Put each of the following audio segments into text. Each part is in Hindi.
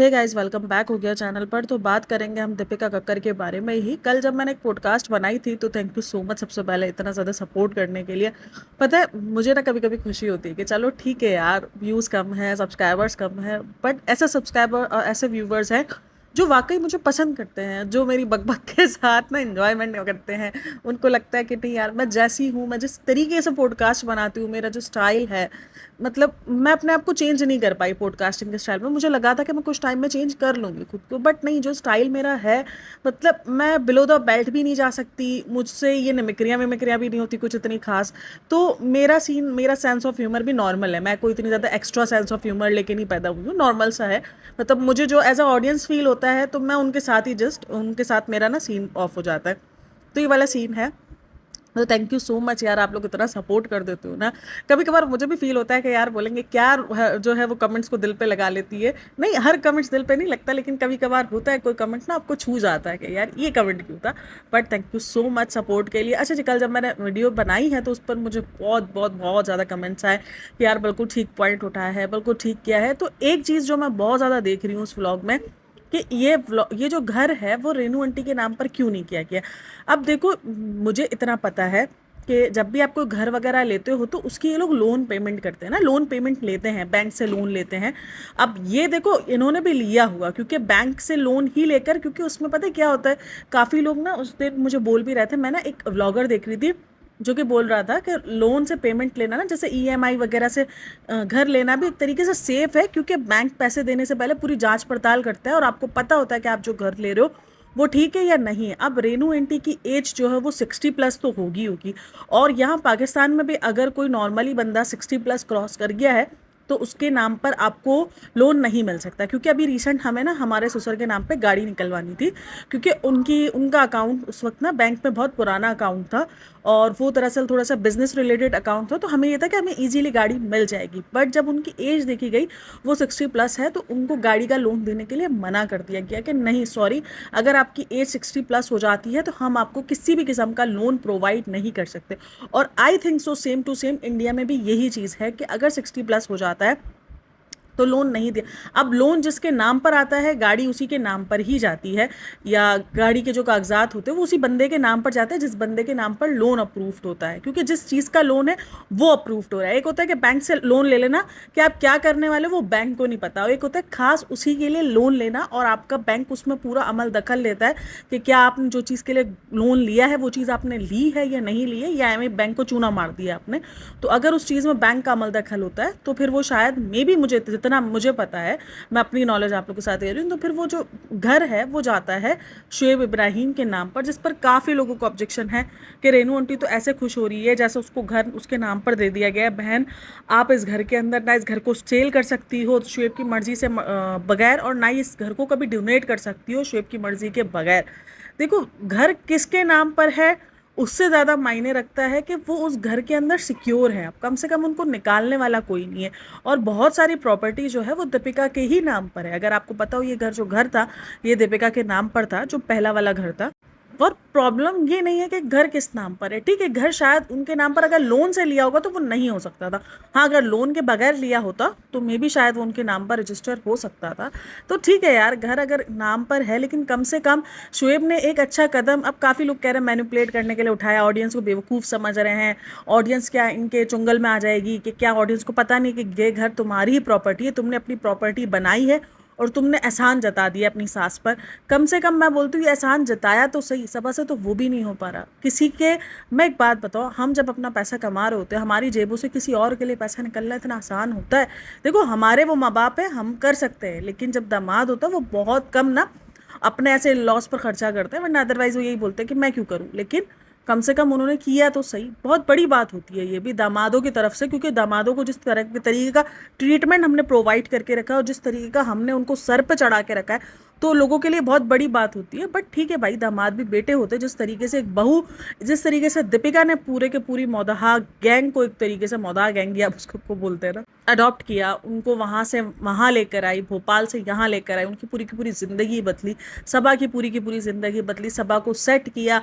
हे गाइस, वेलकम बैक हो गया चैनल पर। तो बात करेंगे हम दीपिका कक्कर के बारे में ही। कल जब मैंने एक पॉडकास्ट बनाई थी तो थैंक यू सो मच सबसे पहले इतना ज़्यादा सपोर्ट करने के लिए। पता है, मुझे ना कभी कभी खुशी होती है कि चलो ठीक है यार, व्यूज़ कम है, सब्सक्राइबर्स कम है, बट ऐसे सब्सक्राइबर और ऐसे व्यूवर्स हैं जो वाकई मुझे पसंद करते हैं, जो मेरी बकबक के साथ ना इन्जॉयमेंट करते हैं। उनको लगता है कि नहीं यार, मैं जैसी हूँ, मैं जिस तरीके से पॉडकास्ट बनाती हूँ, मेरा जो स्टाइल है, मतलब मैं अपने आप को चेंज नहीं कर पाई पॉडकास्टिंग के स्टाइल में। मुझे लगा था कि मैं कुछ टाइम में चेंज कर लूँगी खुद को, बट नहीं, जो स्टाइल मेरा है, मतलब मैं बिलो द बेल्ट भी नहीं जा सकती, मुझसे ये निमिक्रियाँ विमिक्रियाँ भी नहीं होती कुछ इतनी खास। तो मेरा सीन, मेरा सेंस ऑफ ह्यूमर भी नॉर्मल है। मैं कोई इतनी ज़्यादा एक्स्ट्रा सेंस ऑफ ह्यूमर लेके नहीं पैदा हुई हूँ, नॉर्मल सा है। मतलब मुझे जो एज अ ऑडियंस फील होता है तो मैं उनके साथ ही, जस्ट उनके साथ मेरा ना सीन ऑफ हो जाता है। तो ये वाला सीन है। तो थैंक यू सो मच यार, आप लोग इतना सपोर्ट कर देते हो ना। कभी कभार मुझे भी फील होता है कि यार बोलेंगे क्या जो है वो कमेंट्स को दिल पे लगा लेती है। नहीं, हर कमेंट्स दिल पे नहीं लगता, लेकिन कभी कभार होता है कोई कमेंट ना आपको छू जाता है कि यार ये कमेंट क्यों था। But thank you so much support के लिए। अच्छा जी, कल जब मैंने वीडियो बनाई है तो उस पर मुझे बहुत बहुत बहुत ज़्यादा कमेंट्स आए कि यार बिल्कुल ठीक पॉइंट उठाया है, बिल्कुल ठीक किया है। तो एक चीज़ जो मैं बहुत ज़्यादा देख रही हूँ उस व्लॉग में, कि ये जो घर है वो रेनू आंटी के नाम पर क्यों नहीं किया गया। अब देखो, मुझे इतना पता है कि जब भी आप कोई घर वगैरह लेते हो तो उसकी ये लोग लोन पेमेंट करते हैं ना, लोन पेमेंट लेते हैं, बैंक से लोन लेते हैं। अब ये देखो, इन्होंने भी लिया हुआ, क्योंकि बैंक से लोन ही लेकर, क्योंकि उसमें पता है क्या होता है, काफ़ी लोग ना उस दिन मुझे बोल भी रहे थे। मैं ना एक व्लॉगर देख रही थी जो कि बोल रहा था कि लोन से पेमेंट लेना ना, जैसे ईएमआई वगैरह से घर लेना भी एक तरीके से सेफ है, क्योंकि बैंक पैसे देने से पहले पूरी जांच पड़ताल करता है और आपको पता होता है कि आप जो घर ले रहे हो वो ठीक है या नहीं है। अब रेनू एंटी की एज जो है वो 60+ तो होगी। और यहाँ पाकिस्तान में भी अगर कोई नॉर्मली बंदा 60+ क्रॉस कर गया है तो उसके नाम पर आपको लोन नहीं मिल सकता। क्योंकि अभी रिसेंट हमें ना हमारे ससुर के नाम पे गाड़ी निकलवानी थी, क्योंकि उनका अकाउंट उस वक्त ना बैंक में बहुत पुराना अकाउंट था, और वो दरअसल थोड़ा सा बिजनेस रिलेटेड अकाउंट था। तो हमें ये था कि हमें ईजिली गाड़ी मिल जाएगी, बट जब उनकी एज देखी गई, वो 60+ है, तो उनको गाड़ी का लोन देने के लिए मना कर दिया गया कि नहीं सॉरी, अगर आपकी एज 60+ हो जाती है तो हम आपको किसी भी किस्म का लोन प्रोवाइड नहीं कर सकते। और I think so same to same India में भी यही चीज़ है कि अगर 60+ हो जाता है तो लोन नहीं दिया। अब लोन जिसके नाम पर आता है, गाड़ी उसी के नाम पर ही जाती है, या गाड़ी के जो कागजात होते हैं वो उसी बंदे के नाम पर जाते हैं जिस बंदे के नाम पर लोन अप्रूव्ड होता है। क्योंकि जिस चीज़ का लोन है वो अप्रूव्ड हो रहा है। एक होता है कि बैंक से लोन ले लेना कि आप क्या करने वाले वो बैंक को नहीं पता, और एक होता है खास उसी के लिए लोन लेना और आपका बैंक उसमें पूरा अमल दखल लेता है कि क्या आपने जो चीज़ के लिए लोन लिया है वो चीज़ आपने ली है या नहीं ली है, या एम बैंक को चूना मार दिया आपने। तो अगर उस चीज़ में बैंक का अमल दखल होता है तो फिर वो शायद मे बी, मुझे जितना मुझे पता है, मैं अपनी नॉलेज आप लोग के साथ दे रही हूँ, तो फिर वो जो घर है वो जाता है शुएब इब्राहिम के नाम पर, जिस पर काफ़ी लोगों को ऑब्जेक्शन है कि रेनू आंटी तो ऐसे खुश हो रही है जैसे उसको घर उसके नाम पर दे दिया गया है। बहन, आप इस घर के अंदर ना इस घर को सेल कर सकती हो शुएब की मर्जी से बगैर, और ना ही इस घर को कभी डोनेट कर सकती हो शुएब की मर्जी के बगैर। देखो, घर किसके नाम पर है उससे ज़्यादा मायने रखता है कि वो उस घर के अंदर सिक्योर है, अब कम से कम उनको निकालने वाला कोई नहीं है। और बहुत सारी प्रॉपर्टी जो है वो दीपिका के ही नाम पर है। अगर आपको पता हो, ये घर था, ये दीपिका के नाम पर था, जो पहला वाला घर था। और प्रॉब्लम ये नहीं है कि घर किस नाम पर है, ठीक है, घर शायद उनके नाम पर अगर लोन से लिया होगा तो वो नहीं हो सकता था। हाँ, अगर लोन के बगैर लिया होता तो मे बी शायद वो उनके नाम पर रजिस्टर हो सकता था। तो ठीक है यार, घर अगर नाम पर है, लेकिन कम से कम शुएब ने एक अच्छा कदम, अब काफ़ी लोग कह रहे हैं मैनिपुलेट करने के लिए उठाया, ऑडियंस को बेवकूफ़ समझ रहे हैं, ऑडियंस क्या इनके चुंगल में आ जाएगी, कि क्या ऑडियंस को पता नहीं कि ये घर तुम्हारी ही प्रॉपर्टी है, तुमने अपनी प्रॉपर्टी बनाई है और तुमने एहसान जता दिया अपनी सास पर। कम से कम मैं बोलती हूँ एहसान जताया तो सही, सबा से तो वो भी नहीं हो पा रहा किसी के। मैं एक बात बताओ, हम जब अपना पैसा कमा रहे होते हैं, हमारी जेबों से किसी और के लिए पैसा निकलना इतना आसान होता है? देखो, हमारे वो माँ बाप हैं, हम कर सकते हैं, लेकिन जब दामाद होता है वो बहुत कम ना अपने ऐसे लॉस पर खर्चा करते हैं, वरना अदरवाइज वो यही बोलते हैं कि मैं क्यों करूँ। लेकिन कम से कम उन्होंने किया तो सही। बहुत बड़ी बात होती है ये भी दामादों की तरफ से, क्योंकि दामादों को जिस तरह के तरीके का ट्रीटमेंट हमने प्रोवाइड करके रखा है और जिस तरीके का हमने उनको सर पे चढ़ा के रखा है, तो लोगों के लिए बहुत बड़ी बात होती है। बट ठीक है भाई, दामाद भी बेटे होते हैं। जिस तरीके से एक बहू, जिस तरीके से दीपिका ने पूरे के पूरी मौदहा गैंग को, एक तरीके से मौदहा गैंग या उसको को बोलते हैं ना, अडॉप्ट किया, उनको वहाँ से वहाँ लेकर आई, भोपाल से यहाँ लेकर आई, उनकी पूरी की पूरी ज़िंदगी बदली, सबा की पूरी ज़िंदगी बदली, सबा को सेट किया।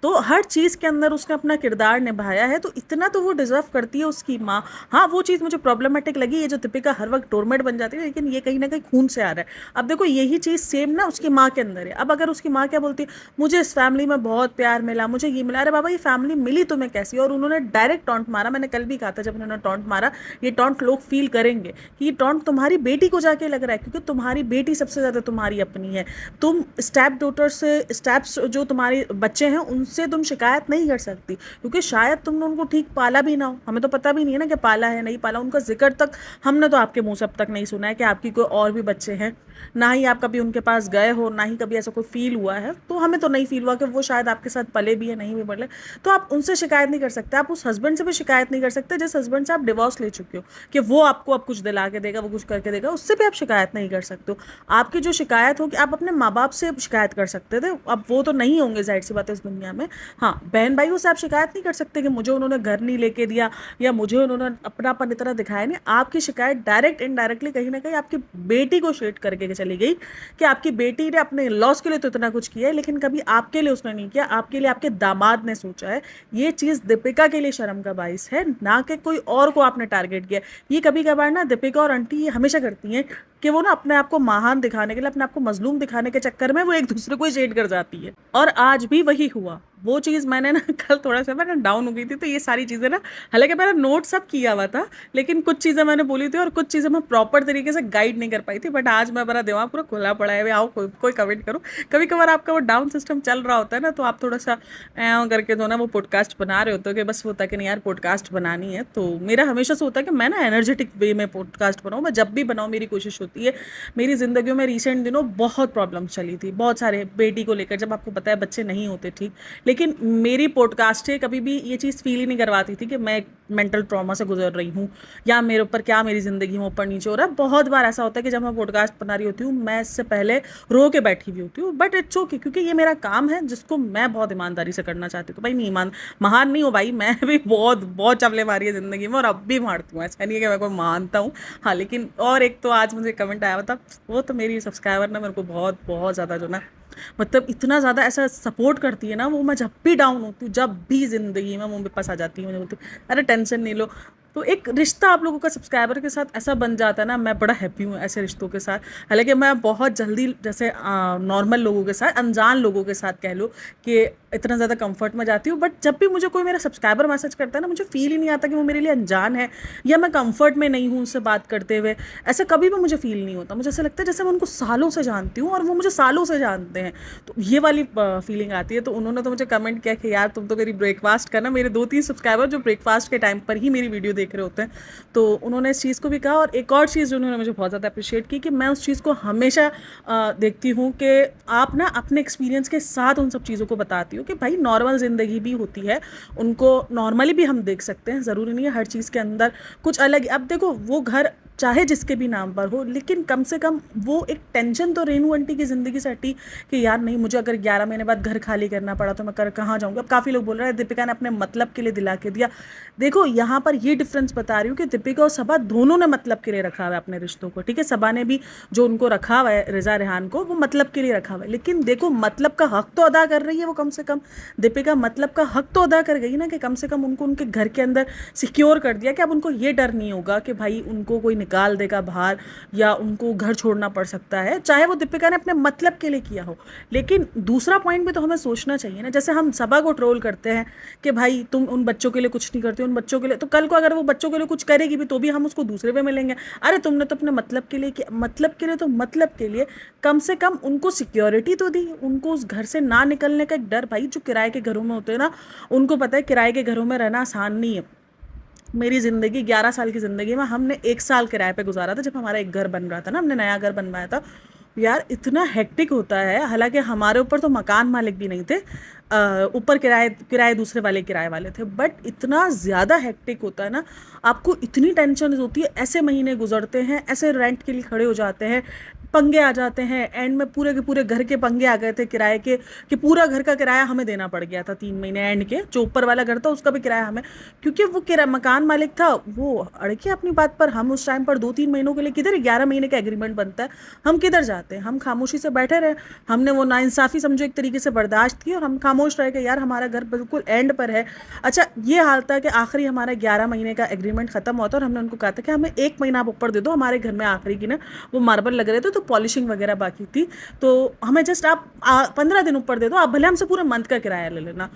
तो हर चीज़ के अंदर उसने अपना किरदार निभाया है, तो इतना तो वो डिजर्व करती है उसकी माँ। हाँ, वो चीज़ मुझे प्रॉब्लमेटिक लगी, ये जो दीपिका हर वक्त डोरमेट बन जाती है, लेकिन ये कहीं ना कहीं खून से आ रहा है। अब देखो यही चीज़ सेम ना उसकी माँ के अंदर है। अब अगर उसकी माँ क्या बोलती है, मुझे इस फैमिली में बहुत प्यार मिला, मुझे ये मिला, अरे बाबा ये फैमिली मिली तुम्हें कैसी? और उन्होंने डायरेक्ट टॉन्ट मारा। मैंने कल भी कहा था जब उन्होंने टॉन्ट मारा, ये टॉन्ट लोग फील करेंगे कि ये टॉन्ट तुम्हारी बेटी को जाके लग रहा है, क्योंकि तुम्हारी बेटी सबसे ज़्यादा तुम्हारी अपनी है। तुम स्टेप डॉटर से, स्टेप्स जो तुम्हारे बच्चे हैं उनसे तुम शिकायत नहीं कर सकती, क्योंकि शायद तुमने उनको ठीक पाला भी ना हो। हमें तो पता भी नहीं है ना कि पाला है नहीं पाला, उनका जिक्र तक हमने तो आपके मुंह से अब तक नहीं सुना है कि आपकी कोई और भी बच्चे हैं। ना ही आप कभी उनके पास गए हो, ना ही कभी ऐसा कोई फील हुआ है। तो हमें तो नहीं फील हुआ कि वो शायद आपके साथ पले भी है, नहीं भी पले। तो आप उनसे शिकायत नहीं कर सकते, आप उस हस्बैंड से भी शिकायत नहीं कर सकते जिस हस्बैंड से आप डिवोर्स ले चुके हो, कि वो आपको अब कुछ दिला के देगा, वो कुछ करके देगा, उससे भी आप शिकायत नहीं कर सकते हो। आपकी जो शिकायत हो कि आप अपने माँ बाप से शिकायत कर सकते थे, अब वो तो नहीं होंगे जाहिर सी बात है इस दुनिया में। हाँ, बहन भाइयों से आप शिकायत नहीं कर सकते कि मुझे उन्होंने घर नहीं लेके दिया या मुझे उन्होंने अपनापन इतना दिखाया नहीं। आपकी शिकायत डायरेक्ट इनडायरेक्टली कहीं ना कहीं आपकी बेटी को शेड करके चली गई कि आपकी बेटी ने अपने लॉस के लिए तो इतना कुछ किया है, लेकिन कभी आपके लिए उसने नहीं किया, आपके लिए आपके दामाद ने सोचा है। ये चीज़ दीपिका के लिए शर्म का बाइस है, ना कि कोई और को आपने टारगेट किया। ये कभी कभार ना दीपिका और आंटी ये हमेशा करती हैं कि वो ना अपने आप को महान दिखाने के लिए, अपने आप को मजलूम दिखाने के चक्कर में वो एक दूसरे को ही शेड कर जाती है। और आज भी वही हुआ। वो चीज़ मैंने ना कल थोड़ा सा मैं ना डाउन हो गई थी, तो ये सारी चीज़ें ना, हालांकि मैंने नोट सब किया हुआ था, लेकिन कुछ चीज़ें मैंने बोली थी और कुछ चीज़ें मैं प्रॉपर तरीके से गाइड नहीं कर पाई थी। बट आज मैं, मेरा दिमाग पूरा खुला पड़ा है, आओ कोई कमेंट करो। कभी कभार आपका वो डाउन सिस्टम चल रहा होता है ना, तो आप थोड़ा सा करके तो ना वो पॉडकास्ट बना रहे होते हो कि बस वो होता है कि नहीं यार पॉडकास्ट बनानी है। तो मेरा हमेशा से होता है कि मैं ना एनर्जेटिक वे में पॉडकास्ट बनाऊँ। मैं जब भी बनाऊँ मेरी कोशिश होती है। मेरी ज़िंदगी में रिसेंट दिनों बहुत प्रॉब्लम चली थी, बहुत सारे बेटी को लेकर, जब आपको पता है बच्चे नहीं होते ठीक। लेकिन मेरी पॉडकास्टें कभी भी ये चीज़ फील ही नहीं करवाती थी कि मैं मेंटल ट्रॉमा से गुजर रही हूँ या मेरे ऊपर क्या मेरी ज़िंदगी में ऊपर नीचे हो रहा है। बहुत बार ऐसा होता है कि जब मैं पॉडकास्ट बना रही होती हूँ मैं इससे पहले रो के बैठी हुई होती हूँ, बट इट्स ओके, क्योंकि ये मेरा काम है जिसको मैं बहुत ईमानदारी से करना चाहती हूँ। भाई नहीं, महान नहीं हो भाई, मैं भी बहुत बहुत चवले मारी है ज़िंदगी में और अब भी मारती हूँ, ऐसा नहीं है कि मैं कोई मानता हूँ। हाँ, लेकिन और एक तो आज मुझे कमेंट आया हुआ था, वो तो मेरी सब्सक्राइबर ना मेरे को बहुत बहुत ज़्यादा जो ना, मतलब इतना ज़्यादा ऐसा सपोर्ट करती है ना वो। मैं जब भी डाउन होती हूँ, जब भी ज़िंदगी में वो मेरे पास आ जाती है, मुझे बोलती है अरे टेंशन नहीं लो। तो एक रिश्ता आप लोगों का सब्सक्राइबर के साथ ऐसा बन जाता है ना, मैं बड़ा हैप्पी हूँ ऐसे रिश्तों के साथ। हालांकि मैं बहुत जल्दी जैसे नॉर्मल लोगों के साथ, अनजान लोगों के साथ कह लो कि इतना ज़्यादा कंफर्ट में जाती हूँ, बट जब भी मुझे कोई मेरा सब्सक्राइबर मैसेज करता है ना, मुझे फील ही नहीं आता कि वो मेरे लिए अनजान है या मैं कंफर्ट में नहीं हूँ उससे बात करते हुए। ऐसा कभी भी मुझे फील नहीं होता। मुझे ऐसा लगता है जैसे मैं उनको सालों से जानती हूँ और वो मुझे सालों से जानते हैं। तो ये वाली फीलिंग आती है। तो उन्होंने तो मुझे कमेंट किया कि यार तुम तो मेरी ब्रेकफास्ट करना। मेरे 2-3 सब्सक्राइबर जो ब्रेकफास्ट के टाइम पर ही मेरी वीडियो देख रहे होते हैं, तो उन्होंने इस चीज़ को भी कहा। और एक और चीज़ जो उन्होंने मुझे बहुत ज़्यादा अप्रिशिएट की कि मैं उस चीज़ को हमेशा देखती हूँ कि आप ना अपने एक्सपीरियंस के साथ उन सब चीज़ों को बताती हो कि भाई नॉर्मल ज़िंदगी भी होती है, उनको नॉर्मली भी हम देख सकते हैं, ज़रूरी नहीं है हर चीज़ के अंदर कुछ अलग। अब देखो वो घर चाहे जिसके भी नाम पर हो, लेकिन कम से कम वो एक टेंशन तो रेनू आंटी की ज़िंदगी से हटी कि यार नहीं, मुझे अगर 11 महीने बाद घर खाली करना पड़ा तो मैं कहाँ जाऊँगी। अब काफ़ी लोग बोल रहे हैं दीपिका ने अपने मतलब के लिए दिला के दिया। देखो यहाँ पर ये डिफरेंस बता रही हूँ कि दीपिका और सबा दोनों ने मतलब के लिए रखा हुआ है अपने रिश्तों को, ठीक है। सबा ने भी जो उनको रखा हुआ है, रिजा रेहान को, वो मतलब के लिए रखा हुआ है। लेकिन देखो मतलब का हक तो अदा कर रही है वो, कम से कम दीपिका मतलब का हक तो अदा कर गई ना, कि कम से कम उनको उनके घर के अंदर सिक्योर कर दिया कि अब उनको ये डर नहीं होगा कि भाई उनको कोई निकाल देगा बाहर या उनको घर छोड़ना पड़ सकता है, चाहे वो दीपिका ने अपने मतलब के लिए किया हो। लेकिन दूसरा पॉइंट भी तो हमें सोचना चाहिए ना। जैसे हम सबा को ट्रोल करते हैं कि भाई तुम उन बच्चों के लिए कुछ नहीं करते, उन बच्चों के लिए, तो कल को अगर वो बच्चों के लिए कुछ करेगी भी तो भी हम उसको दूसरे पे मिलेंगे। अरे तुमने तो अपने मतलब के लिए किया, मतलब के लिए तो मतलब के लिए कम से कम उनको सिक्योरिटी तो दी, उनको उस घर से ना निकलने का एक डर। भाई जो किराए के घरों में होते हैं ना, उनको पता है किराए के घरों में रहना आसान नहीं है। मेरी ज़िंदगी 11 साल की ज़िंदगी में हमने 1 साल किराए पे गुजारा था, जब हमारा एक घर बन रहा था ना, हमने नया घर बनवाया था। यार इतना हेक्टिक होता है, हालांकि हमारे ऊपर तो मकान मालिक भी नहीं थे, ऊपर किराए दूसरे वाले किराए वाले थे, बट इतना ज़्यादा हेक्टिक होता है ना, आपको इतनी टेंशन होती है। ऐसे महीने गुजरते हैं, ऐसे रेंट के लिए खड़े हो जाते हैं, पंगे आ जाते हैं, एंड में पूरे के पूरे घर के पंगे आ गए थे किराए के, कि पूरा घर का किराया हमें देना पड़ गया था 3 महीने एंड के। जो ऊपर वाला घर था उसका भी किराया हमें, क्योंकि वो मकान मालिक था वो अड़के अपनी बात पर। हम उस टाइम पर 2-3 महीनों के लिए किधर, 11 महीने का एग्रीमेंट बनता है, हम किधर जाते हैं। हम खामोशी से बैठे रहे, हमने वो नाइंसाफ़ी समझो एक तरीके से बर्दाश्त की और हम खामोश खामोश रहे कि यार हमारा घर बिल्कुल एंड पर है। अच्छा ये हाल था कि आखिरी हमारा 11 महीने का एग्रीमेंट ख़त्म हुआ था और हमने उनको कहा था कि हमें 1 महीना आप ऊपर दे दो, हमारे घर में आखिरी की ना वो मार्बल लग रहे थे तो पॉलिशिंग वगैरह बाकी थी, तो हमें जस्ट आप 15 दिन ऊपर दे दो, आप भले हमसे पूरे मंथ का किराया ले लेना।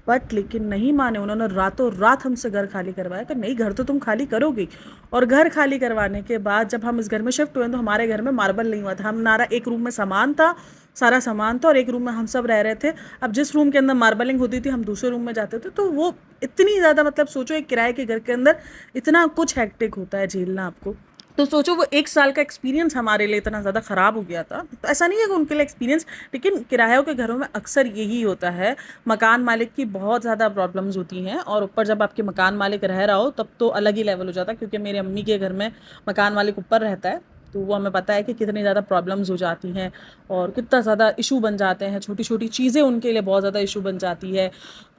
बट लेकिन नहीं माने, उन्होंने रातों रात हमसे घर खाली करवाया कि नहीं घर तो तुम खाली करोगी। और घर खाली करवाने के बाद जब हम इस घर में शिफ्ट हुए तो हमारे घर में मार्बल नहीं हुआ था, हमारा एक रूम में सामान था, सारा सामान था और एक रूम में हम सब रह रहे थे। अब जिस रूम के अंदर मार्बलिंग होती थी हम दूसरे रूम में जाते थे, तो वो इतनी ज़्यादा मतलब सोचो एक किराए के घर के अंदर इतना कुछ हैक्टिक होता है झेलना आपको। तो सोचो वो 1 साल का एक्सपीरियंस हमारे लिए इतना ज़्यादा ख़राब हो गया था। तो ऐसा नहीं है कि उनके लिए एक्सपीरियंस, लेकिन किरायों के घरों में अक्सर यही होता है, मकान मालिक की बहुत ज़्यादा प्रॉब्लम्स होती हैं और ऊपर जब आपके मकान मालिक रह रहा हो तब तो अलग ही लेवल हो जाता है, क्योंकि मेरी अम्मी के घर में मकान मालिक ऊपर रहता है, तो वो हमें पता है कि कितनी ज़्यादा प्रॉब्लम्स हो जाती हैं और कितना ज़्यादा इशू बन जाते हैं, छोटी छोटी चीज़ें उनके लिए बहुत ज़्यादा इशू बन जाती है।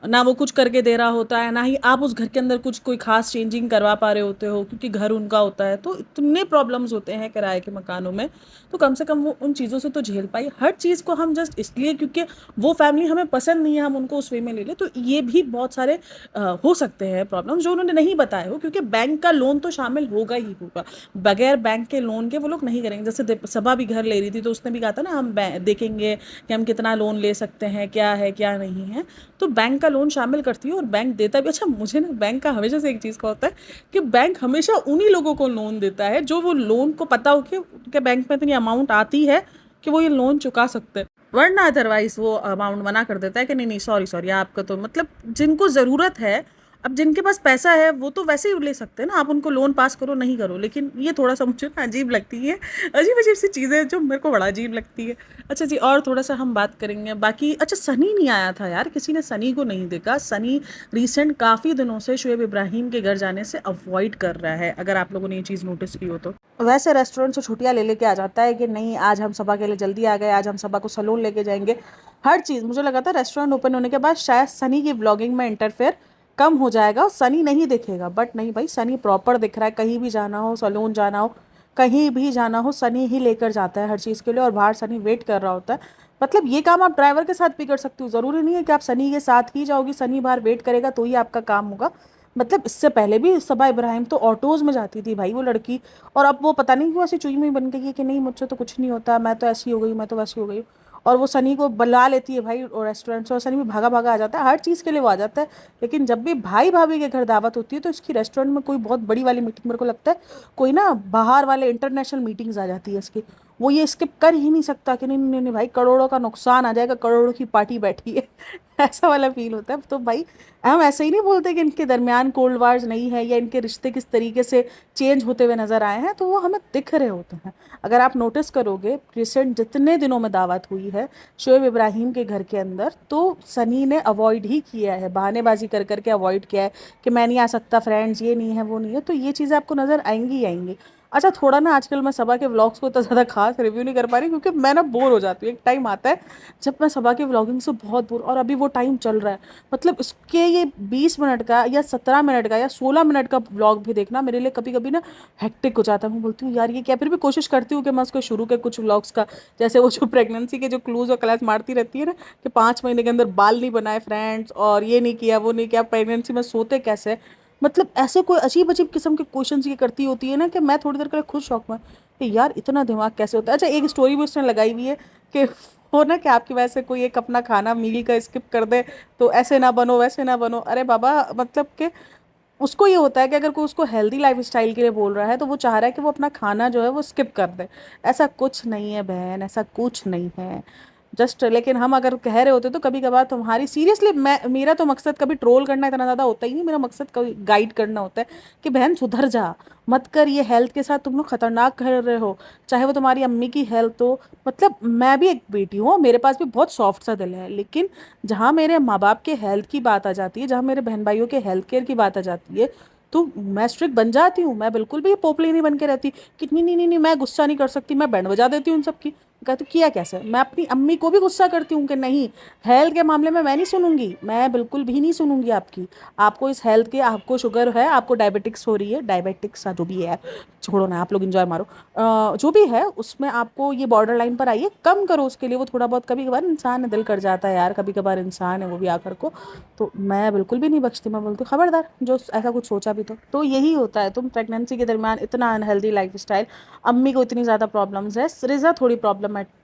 ना वो कुछ करके दे रहा होता है, ना ही आप उस घर के अंदर कुछ कोई खास चेंजिंग करवा पा रहे होते हो, क्योंकि घर उनका होता है। तो इतने प्रॉब्लम्स होते हैं किराए के मकानों में, तो कम से कम वो उन चीज़ों से तो झेल पाई। हर चीज़ को हम जस्ट इसलिए क्योंकि वो फैमिली हमें पसंद नहीं है हम उनको उस वे में ले लें, तो ये भी बहुत सारे हो सकते हैं प्रॉब्लम जो उन्होंने नहीं बताए हो, क्योंकि बैंक का लोन तो शामिल होगा ही होगा, बगैर बैंक के लोन के वो लोग नहीं करेंगे। जैसे सभा भी घर ले रही थी तो उसने भी कहा था ना हम देखेंगे कि हम कितना लोन ले सकते हैं, क्या है क्या नहीं है, तो बैंक का लोन शामिल करती है और बैंक देता भी। अच्छा मुझे ना बैंक का हमेशा से एक चीज़ का होता है कि बैंक हमेशा उन्हीं लोगों को लोन देता है जो वो लोन को पता हो कि उनके बैंक में इतनी अमाउंट आती है कि वो ये लोन चुका सकते हैं, वरना अदरवाइज वो अमाउंट मना कर देता है कि नहीं नहीं सॉरी सॉरी आपका तो मतलब जिनको ज़रूरत है, अब जिनके पास पैसा है वो तो वैसे ही ले सकते हैं ना, आप उनको लोन पास करो नहीं करो, लेकिन ये थोड़ा सा मुझे ना अजीब लगती है, अजीब अजीब सी चीज़ें जो मेरे को बड़ा अजीब लगती है। अच्छा जी और थोड़ा सा हम बात करेंगे बाकी। अच्छा सनी नहीं आया था यार, किसी ने सनी को नहीं देखा। सनी रिसेंट काफ़ी दिनों से शुएब इब्राहिम के घर जाने से अवॉइड कर रहा है, अगर आप लोगों ने ये चीज़ नोटिस की हो तो। वैसे रेस्टोरेंट से छुट्टियां ले लेके आ जाता है कि नहीं आज हम सभा के लिए जल्दी आ गए, आज हम सभा को सैलून लेके जाएंगे, हर चीज़। मुझे लगा था रेस्टोरेंट ओपन होने के बाद शायद सनी की ब्लॉगिंग में इंटरफेयर कम हो जाएगा और सनी नहीं दिखेगा, बट नहीं भाई सनी प्रॉपर दिख रहा है। कहीं भी जाना हो, सैलून जाना हो, कहीं भी जाना हो, सनी ही लेकर जाता है हर चीज़ के लिए और बाहर सनी वेट कर रहा होता है। मतलब ये काम आप ड्राइवर के साथ भी कर सकते हो, ज़रूरी नहीं है कि आप सनी के साथ ही जाओगी, सनी बाहर वेट करेगा तो ही आपका काम होगा। मतलब इससे पहले भी सबा इब्राहिम तो ऑटोज़ में जाती थी भाई वो लड़की, और अब वो पता नहीं क्यों ऐसी चुई मुई बन गई है कि नहीं मुझसे तो कुछ नहीं होता, मैं तो ऐसी हो गई, मैं तो वैसी हो गई, और वो सनी को बुला लेती है भाई रेस्टोरेंट से और सनी भी भागा भागा आ जाता है, हर चीज़ के लिए वो आ जाता है। लेकिन जब भी भाई भाभी के घर दावत होती है तो इसकी रेस्टोरेंट में कोई बहुत बड़ी वाली मीटिंग, मेरे को लगता है कोई ना बाहर वाले इंटरनेशनल मीटिंग्स आ जाती है इसकी, वो ये स्किप कर ही नहीं सकता कि नहीं नहीं नहीं भाई करोड़ों का नुकसान आ जाएगा, करोड़ों की पार्टी बैठी है ऐसा वाला फील होता है। तो भाई हम ऐसे ही नहीं बोलते कि इनके दरमियान कोल्ड वार्स नहीं है या इनके रिश्ते किस तरीके से चेंज होते हुए नजर आए हैं, तो वो हमें दिख रहे होते हैं। अगर आप नोटिस करोगे रिसेंट जितने दिनों में दावत हुई है शोएब इब्राहिम के घर के अंदर, तो सनी ने अवॉइड ही किया है, बहानेबाजी कर करके अवॉइड किया है कि मैं नहीं आ सकता फ्रेंड्स, ये नहीं है वो नहीं है, तो ये चीज़ें आपको नज़र आएंगी ही आएंगी। अच्छा थोड़ा ना आजकल मैं सबा के व्लॉग्स को इतना ज़्यादा खास रिव्यू नहीं कर पा रही क्योंकि मैं ना बोर हो जाती हूँ। एक टाइम आता है जब मैं सबा के व्लॉगिंग से बहुत बोर, और अभी वो टाइम चल रहा है, मतलब इसके ये 20 मिनट का या 17 मिनट का या 16 मिनट का व्लॉग भी देखना मेरे लिए कभी कभी ना हेक्टिक हो जाता है। मैं बोलती हूँ यार ये क्या, फिर भी कोशिश करती हूँ कि मैं उसके शुरू के कुछ व्लॉग्स का, जैसे वो जो प्रेगनेंसी के जो क्लूज और क्लास मारती रहती है ना कि 5 महीने के अंदर बाल नहीं बनाए फ्रेंड्स और ये नहीं किया वो नहीं किया, प्रेगनेंसी में सोते कैसे, मतलब ऐसे कोई अजीब अजीब किस्म के क्वेश्चन ये करती होती है ना कि मैं थोड़ी देर के लिए खुद शौक में कि यार इतना दिमाग कैसे होता है। अच्छा एक स्टोरी भी उसने लगाई हुई है कि हो ना कि आपकी वजह से कोई एक अपना खाना मील का स्किप कर दे तो ऐसे ना बनो वैसे ना बनो, अरे बाबा मतलब कि उसको ये होता है कि अगर कोई उसको हेल्दी लाइफ स्टाइल के लिए बोल रहा है तो वो चाह रहा है कि वो अपना खाना जो है वो स्किप कर दे। ऐसा कुछ नहीं है बहन, ऐसा कुछ नहीं है जस्ट, लेकिन हम अगर कह रहे होते तो कभी कभार तुम्हारी सीरियसली, मैं मेरा तो मकसद कभी ट्रोल करना इतना ज़्यादा होता ही नहीं, मेरा मकसद कभी गाइड करना होता है कि बहन सुधर जा, मत कर ये हेल्थ के साथ तुम लोग खतरनाक कर रहे हो, चाहे वो तुम्हारी अम्मी की हेल्थ हो। मतलब मैं भी एक बेटी हूँ, मेरे पास भी बहुत सॉफ्ट सा दिल है, लेकिन जहाँ मेरे माँ बाप के हेल्थ की बात आ जाती है, जहाँ मेरे बहन भाइयों के हेल्थ केयर की बात आ जाती है, तो मैं स्ट्रिक्ट बन जाती हूँ। मैं बिल्कुल भी पोपली नहीं बन के रहती, कितनी नहीं नहीं नहीं मैं गुस्सा नहीं कर सकती, मैं बैंड बजा देती हूँ उन सबकी। कहा तो किया कैसे? मैं अपनी अम्मी को भी गुस्सा करती हूँ कि नहीं, हेल्थ के मामले में मैं नहीं सुनूंगी, मैं बिल्कुल भी नहीं सुनूंगी आपकी। आपको इस हेल्थ के, आपको शुगर है, आपको डायबिटिक्स हो रही है, डायबिटिक्स जो भी है, छोड़ो ना, आप लोग इंजॉय मारो। जो भी है उसमें आपको ये बॉर्डर लाइन पर आई है, कम करो उसके लिए। वो थोड़ा बहुत कभी कभार इंसान है, दिल कर जाता है यार, कभी कभार इंसान है वो भी आकर को। तो मैं बिल्कुल भी नहीं बख्शती, मैं बोलती हूँ खबरदार जो ऐसा कुछ सोचा भी तो यही होता है। तुम प्रेगनेंसी के दरमियान इतना अनहेल्दी लाइफस्टाइल, अम्मी को इतनी ज़्यादा प्रॉब्लम्स है, रिजा थोड़ी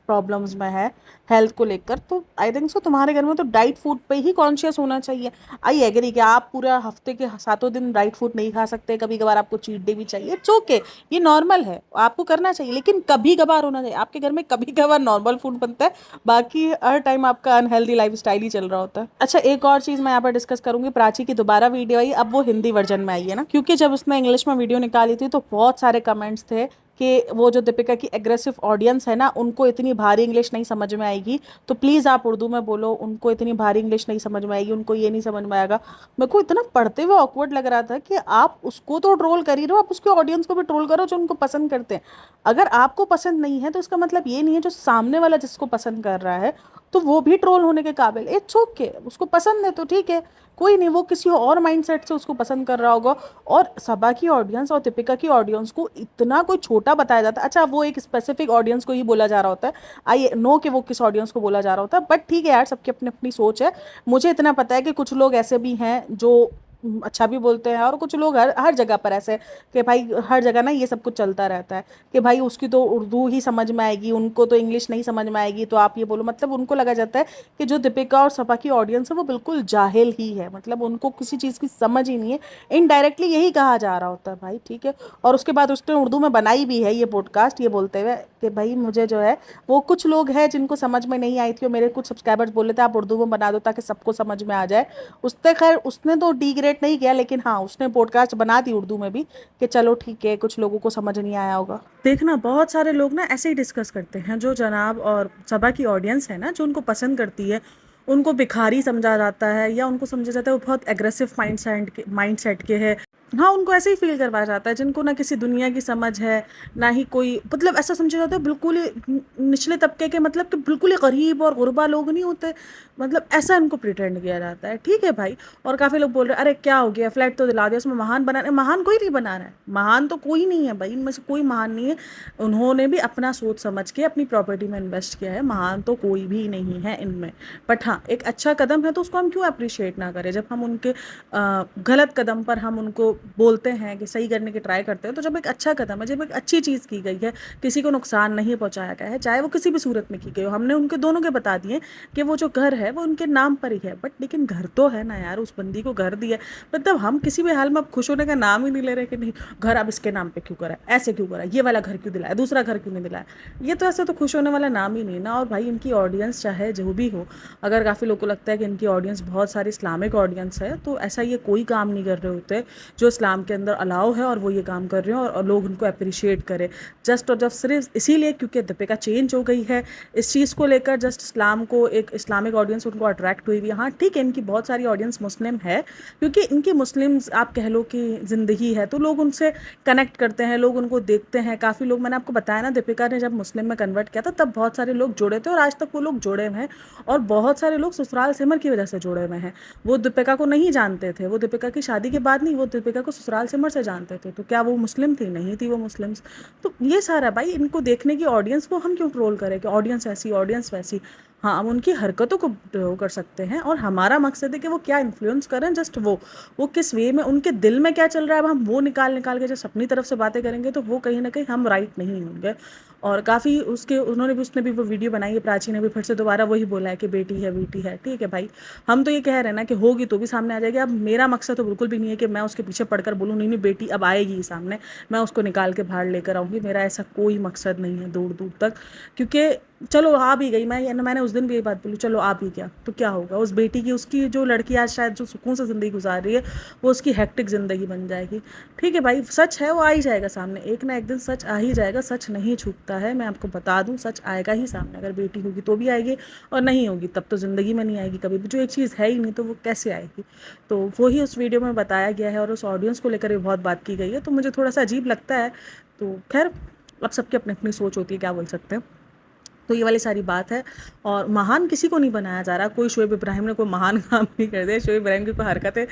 प्रॉब्लम्स में है हेल्थ को लेकर, तो आई थिंक सो तुम्हारे घर में तो डाइट फूड पे ही कॉन्शियस होना चाहिए। आई एग्री कि आप पूरा हफ्ते के 7 दिन डाइट फूड नहीं खा सकते, कभी कभार आपको चीट डे भी चाहिए, इट्स ओके, ये नॉर्मल है, आपको करना चाहिए, लेकिन कभी कभार होना चाहिए। आपके घर में कभी कभार नॉर्मल फूड बनता है, बाकी हर टाइम आपका अनहेल्दी लाइफ स्टाइल ही चल रहा होता है। अच्छा, एक और चीज़ मैं यहाँ पर डिस्कस करूंगी, प्राची की दोबारा वीडियो आई, अब वो हिंदी वर्जन में आई है ना, क्योंकि जब उसने इंग्लिश में वीडियो निकाली थी तो बहुत सारे कमेंट्स थे कि वो जो दीपिका की एग्रेसिव ऑडियंस है ना, उनको इतनी भारी इंग्लिश नहीं समझ में आएगी, तो प्लीज़ आप उर्दू में बोलो, उनको इतनी भारी इंग्लिश नहीं समझ में आएगी, उनको ये नहीं समझ में आएगा। मेरे को इतना पढ़ते हुए ऑकवर्ड लग रहा था कि आप उसको तो ट्रोल कर ही रहे हो, आप उसके ऑडियंस को भी ट्रोल करो जो उनको पसंद करते हैं। अगर आपको पसंद नहीं है तो इसका मतलब ये नहीं है जो सामने वाला जिसको पसंद कर रहा है तो वो भी ट्रोल होने के काबिल। इट्स ओके, उसको पसंद है तो ठीक है, कोई नहीं, वो किसी और माइंडसेट से उसको पसंद कर रहा होगा। और सबा की ऑडियंस और दीपिका की ऑडियंस को इतना कोई छोटा बताया जाता है। अच्छा, वो एक स्पेसिफिक ऑडियंस को ही बोला जा रहा होता है, आई नो कि वो किस ऑडियंस को बोला जा रहा होता है, बट ठीक है यार, सबकी अपनी अपनी सोच है। मुझे इतना पता है कि कुछ लोग ऐसे भी हैं जो अच्छा भी बोलते हैं, और कुछ लोग हर हर जगह पर ऐसे कि भाई हर जगह ना ये सब कुछ चलता रहता है कि भाई उसकी तो उर्दू ही समझ में आएगी, उनको तो इंग्लिश नहीं समझ में आएगी, तो आप ये बोलो, मतलब उनको लगा जाता है कि जो दीपिका और सपा की ऑडियंस है वो बिल्कुल जाहिल ही है, मतलब उनको किसी चीज़ की समझ ही नहीं है। इनडायरेक्टली यही कहा जा रहा होता है भाई, ठीक है। और उसके बाद उसने उर्दू में बनाई भी है ये पॉडकास्ट, ये बोलते हुए कि भाई मुझे जो है, वो कुछ लोग हैं जिनको समझ में नहीं आई थी, और मेरे कुछ सब्सक्राइबर्स बोले थे आप उर्दू में बना दो ताकि सबको समझ में आ जाए। उसने खैर, उसने तो डिग्रेड नहीं किया, लेकिन हाँ उसने पॉडकास्ट बना दी उर्दू में भी कि चलो ठीक है, कुछ लोगों को समझ नहीं आया होगा। देखना, बहुत सारे लोग ना ऐसे ही डिस्कस करते हैं, जो जनाब और सभा की ऑडियंस है ना, जो उनको पसंद करती है, उनको भिखारी समझा जाता है या उनको समझा जाता है वो बहुत एग्रेसिव माइंड सेट के है। हाँ, उनको ऐसे ही फील करवाया जाता है, जिनको ना किसी दुनिया की समझ है, ना ही कोई, मतलब ऐसा समझा जाता है बिल्कुल ही निचले तबके के, मतलब कि बिल्कुल ही गरीब और गुरबा लोग नहीं होते, मतलब ऐसा इनको प्रिटेंड किया जाता है, ठीक है भाई। और काफ़ी लोग बोल रहे हैं अरे क्या हो गया, फ्लैट तो दिला दिया, उसमें महान बना, महान कोई नहीं बना रहा है, महान तो कोई नहीं है भाई, इनमें से कोई महान नहीं है। उन्होंने भी अपना सोच समझ के अपनी प्रॉपर्टी में इन्वेस्ट किया है, महान तो कोई भी नहीं है इनमें। बट हाँ, एक अच्छा कदम है तो उसको हम क्यों अप्रिशिएट ना करें। जब हम उनके गलत कदम पर हम उनको बोलते हैं कि सही करने की ट्राई करते हैं, तो जब एक अच्छा कदम है, जब एक अच्छी चीज़ की गई है, किसी को नुकसान नहीं पहुंचाया गया है, चाहे वो किसी भी सूरत में की गई हो, हमने उनके दोनों के बता दिए कि वो जो घर है वो उनके नाम पर ही है, बट लेकिन घर तो है ना यार, उस बंदी को घर दिया, मतलब हम किसी भी हाल में अब खुश होने का नाम ही नहीं ले रहे कि नहीं घर अब इसके नाम पे क्यों करा, ऐसे क्यों करा, ये वाला घर क्यों दिलाया, दूसरा घर क्यों नहीं दिलाया, ये तो ऐसे तो खुश होने वाला नाम ही नहीं ना। और भाई इनकी ऑडियंस चाहे जो भी हो, अगर काफ़ी लोगों को लगता है कि इनकी ऑडियंस बहुत सारी इस्लामिक ऑडियंस है, तो ऐसा ये कोई काम नहीं कर रहे होते जो इस्लाम के अंदर अलाउ है और वो ये काम कर रहे हैं और लोग उनको अप्रिशिएट करें। जस्ट और जस्ट सिर्फ इसीलिए क्योंकि दीपिका चेंज हो गई है इस चीज़ को लेकर, जस्ट इस्लाम को, एक इस्लामिक ऑडियंस उनको अट्रैक्ट हुई हुई है। हाँ ठीक है, इनकी बहुत सारी ऑडियंस मुस्लिम है, क्योंकि इनकी मुस्लिम्स आप कह लो कि ज़िंदगी है, तो लोग उनसे कनेक्ट करते हैं, लोग उनको देखते हैं। काफ़ी लोग, मैंने आपको बताया ना, दीपिका ने जब मुस्लिम में कन्वर्ट किया था तब बहुत सारे लोग जुड़े थे और आज तक वो लोग जुड़े हुए हैं, और बहुत सारे लोग ससुराल सिमर की वजह से जुड़े हुए हैं। वो दीपिका को नहीं जानते थे, वो दीपिका की शादी के बाद नहीं, वो दीपिका को ससुराल सिमर से जानते थे। तो क्या वो मुस्लिम थी? नहीं थी वो मुस्लिम्स। तो ये सारा भाई, इनको देखने की ऑडियंस को हम क्यों ट्रोल करें कि ऑडियंस ऐसी ऑडियंस वैसी। हाँ, हम उनकी हरकतों को वो कर सकते हैं, और हमारा मकसद है कि वो क्या इन्फ्लुएंस करें, जस्ट वो किस वे में, उनके दिल में क्या चल रहा है, अब हम वो निकाल निकाल के जस्ट अपनी तरफ से बातें करेंगे तो वो कहीं ना कहीं हम राइट नहीं होंगे। और काफ़ी उसने भी वो वीडियो बनाई है, प्राची ने भी फिर से दोबारा वही बोला है कि बेटी है बेटी है, ठीक है भाई, हम तो ये कह रहे हैं ना कि होगी तो भी सामने आ जाएगी। अब मेरा मकसद तो बिल्कुल भी नहीं है कि मैं उसके पीछे पढ़कर बोलूँ नहीं नहीं बेटी अब आएगी ही सामने, मैं उसको निकाल के बाहर लेकर आऊँगी, मेरा ऐसा कोई मकसद नहीं है दूर दूर तक। क्योंकि चलो आ भी गई, मैंने उस दिन भी ये बात बोली, चलो आ भी गया तो क्या होगा, उस बेटी की, उसकी जो लड़की आज शायद जो सुकून से ज़िंदगी गुजार रही है, वो उसकी हेक्टिक ज़िंदगी बन जाएगी। ठीक है भाई, सच है वो आ ही जाएगा सामने, एक ना एक दिन सच आ ही जाएगा, सच नहीं छुपता है, मैं आपको बता दूं, सच आएगा ही सामने। अगर बेटी होगी तो भी आएगी, और नहीं होगी तब तो ज़िंदगी में नहीं आएगी कभी भी। जो एक चीज़ है ही नहीं तो वो कैसे आएगी। तो वही उस वीडियो में बताया गया है, और उस ऑडियंस को लेकर भी बहुत बात की गई है, तो मुझे थोड़ा सा अजीब लगता है। तो खैर, अब सबकी अपनी अपनी सोच होती है, क्या बोल सकते हैं। तो ये वाली सारी बात है। और महान किसी को नहीं बनाया जा रहा, कोई शोएब इब्राहिम ने कोई महान काम नहीं कर दिया, शोएब इब्राहिम की कोई हरकतें,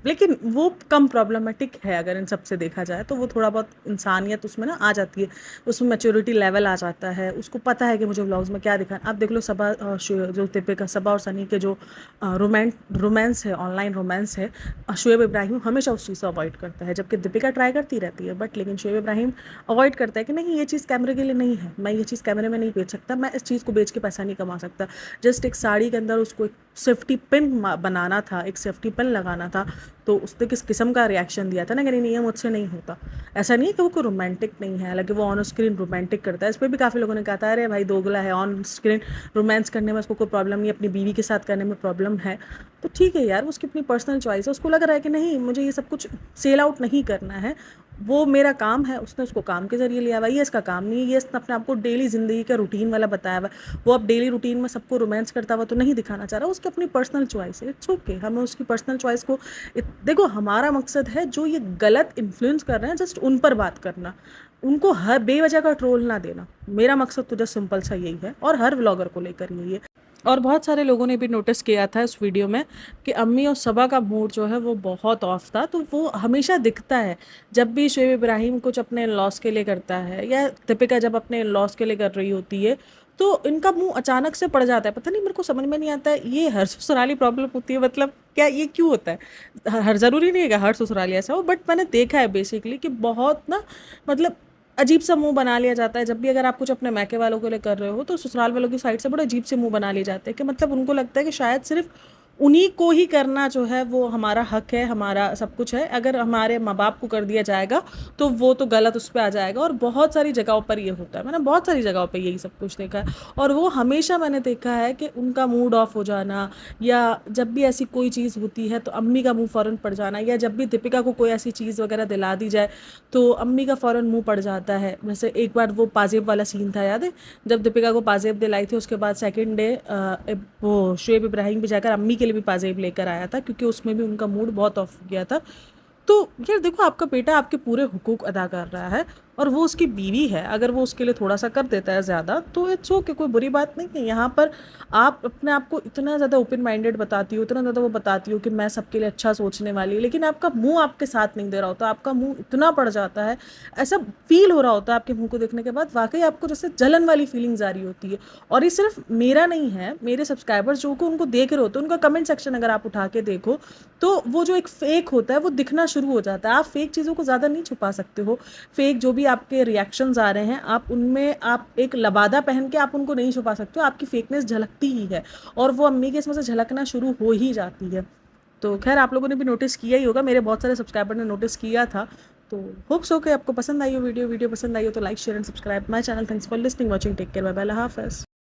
लेकिन वो कम प्रॉब्लमेटिक है अगर इन सब से देखा जाए तो। वो थोड़ा बहुत इंसानियत उसमें ना आ जाती है, उसमें मैच्योरिटी लेवल आ जाता है, उसको पता है कि मुझे व्लॉग्स में क्या दिखाना। आप देख लो सबा जो दीपिका, सबा और सनी के जो रोमांस है, ऑनलाइन रोमांस है, शोएब इब्राहिम हमेशा उस चीज़ से अवॉइड करता है, जबकि दीपिका ट्राई करती रहती है, बट लेकिन शोएब इब्राहिम अवॉइड करता है कि नहीं ये चीज़ कैमरे के लिए नहीं है, मैं ये चीज़ कैमरे में नहीं बेच सकता, मैं इस चीज़ को बेच के पैसा नहीं कमा सकता। जस्ट एक साड़ी के अंदर उसको एक सेफ्टी पिन बनाना था, एक सेफ्टी पिन लगाना था, तो उसने किस किस्म का रिएक्शन दिया था ना कि नहीं ये मुझसे नहीं होता। ऐसा नहीं है कि वो कोई रोमांटिक नहीं है, हालांकि वो ऑन स्क्रीन रोमांटिक करता है। इस पर भी काफ़ी लोगों ने कहा था अरे भाई दोगला है, ऑन स्क्रीन रोमांस करने में उसको कोई प्रॉब्लम नहीं, अपनी बीवी के साथ करने में प्रॉब्लम है। तो ठीक है यार, उसकी अपनी पर्सनल चॉइस है, उसको लग रहा है कि नहीं मुझे ये सब कुछ सेल आउट नहीं करना है, वो मेरा काम है, उसने उसको काम के ज़रिए लिया हुआ, ये इसका काम नहीं है, ये इसने अपने आप को डेली ज़िंदगी का रूटीन वाला बताया हुआ। वो अब डेली रूटीन में सबको रोमांस करता हुआ तो नहीं दिखाना चाह रहा, उसकी अपनी पर्सनल चॉइस है, इट्स ओके। हमें उसकी पर्सनल चॉइस को देखो, हमारा मकसद है जो ये गलत इन्फ्लुएंस कर रहे हैं जस्ट उन पर बात करना, उनको हर बेवजह का ट्रोल ना देना। मेरा मकसद तो जस्ट सिंपल सा यही है, और हर व्लॉगर को लेकर यही है। और बहुत सारे लोगों ने भी नोटिस किया था इस वीडियो में कि अम्मी और सबा का मूड जो है वो बहुत ऑफ था, तो वो हमेशा दिखता है जब भी शोएब इब्राहिम कुछ अपने लॉस के लिए करता है, या दीपिका जब अपने लॉस के लिए कर रही होती है, तो इनका मुंह अचानक से पड़ जाता है। पता नहीं, मेरे को समझ में नहीं आता है ये हर ससुराली प्रॉब्लम होती है, मतलब क्या ये क्यों होता है? हर ज़रूरी नहीं है कि हर ससुराली ऐसा हो, बट मैंने देखा है बेसिकली कि बहुत ना, मतलब अजीब सा मुंह बना लिया जाता है जब भी अगर आप कुछ अपने मैके वालों के लिए कर रहे हो, तो ससुराल वालों की साइड से बड़े अजीब से मुंह बना लिए जाते हैं कि मतलब उनको लगता है कि शायद सिर्फ उन्हीं को ही करना जो है वो हमारा हक है, हमारा सब कुछ है, अगर हमारे माँ बाप को कर दिया जाएगा तो वो तो गलत उस पर आ जाएगा। और बहुत सारी जगहों पर ये होता है, मैंने बहुत सारी जगहों पर यही सब कुछ देखा है। और वो हमेशा मैंने देखा है कि उनका मूड ऑफ हो जाना, या जब भी ऐसी कोई चीज़ होती है तो अम्मी का मुंह फ़ौरन पड़ जाना, या जब भी दीपिका को कोई ऐसी चीज़ वगैरह दिला दी जाए तो अम्मी का फ़ौरन मुंह पड़ जाता है। वैसे एक बार वो पाजेब वाला सीन था, याद है जब दीपिका को पाजेब दिलाई थी, उसके बाद सेकंड डे वो शोएब इब्राहिम भी जाकर अम्मी के लिए भी पाजेब लेकर आया था, क्योंकि उसमें भी उनका मूड बहुत ऑफ हो गया था। तो यार देखो, आपका बेटा आपके पूरे हुकूक अदा कर रहा है, और वो उसकी बीवी है, अगर वो उसके लिए थोड़ा सा कर देता है ज़्यादा तो इट्स ओके, कोई बुरी बात नहीं है। यहाँ पर आप अपने आप को इतना ज़्यादा ओपन माइंडेड बताती हो, इतना ज़्यादा वो बताती हो कि मैं सबके लिए अच्छा सोचने वाली, लेकिन आपका मुंह आपके साथ नहीं दे रहा होता, आपका मुंह इतना पड़ जाता है, ऐसा फील हो रहा होता है आपके मुंह को देखने के बाद, वाकई आपको जैसे जलन वाली फीलिंग्स आ रही होती है। और ये सिर्फ मेरा नहीं है, मेरे सब्सक्राइबर्स जो को उनको देख रहे होते हैं, उनका कमेंट सेक्शन अगर आप उठा के देखो तो वो जो एक फेक होता है वो दिखना शुरू हो जाता है। आप फेक चीज़ों को ज़्यादा नहीं छुपा सकते हो, फेक जो भी आपके रिएक्शंस आ रहे हैं आप उनमें आप एक लबादा पहन के आप उनको नहीं छुपा सकते हो, आपकी फेकनेस झलकती ही है, और वो अम्मी के इसमें से झलकना शुरू हो ही जाती है। तो खैर आप लोगों ने भी नोटिस किया ही होगा, मेरे बहुत सारे सब्सक्राइबर ने नोटिस किया था। तो होप्स हो कि आपको पसंद आई हो वीडियो पसंद आई हो तो like share and subscribe my channel. Thanks for listening, watching, take care, bye bye, अल्लाह हाफ़िज़।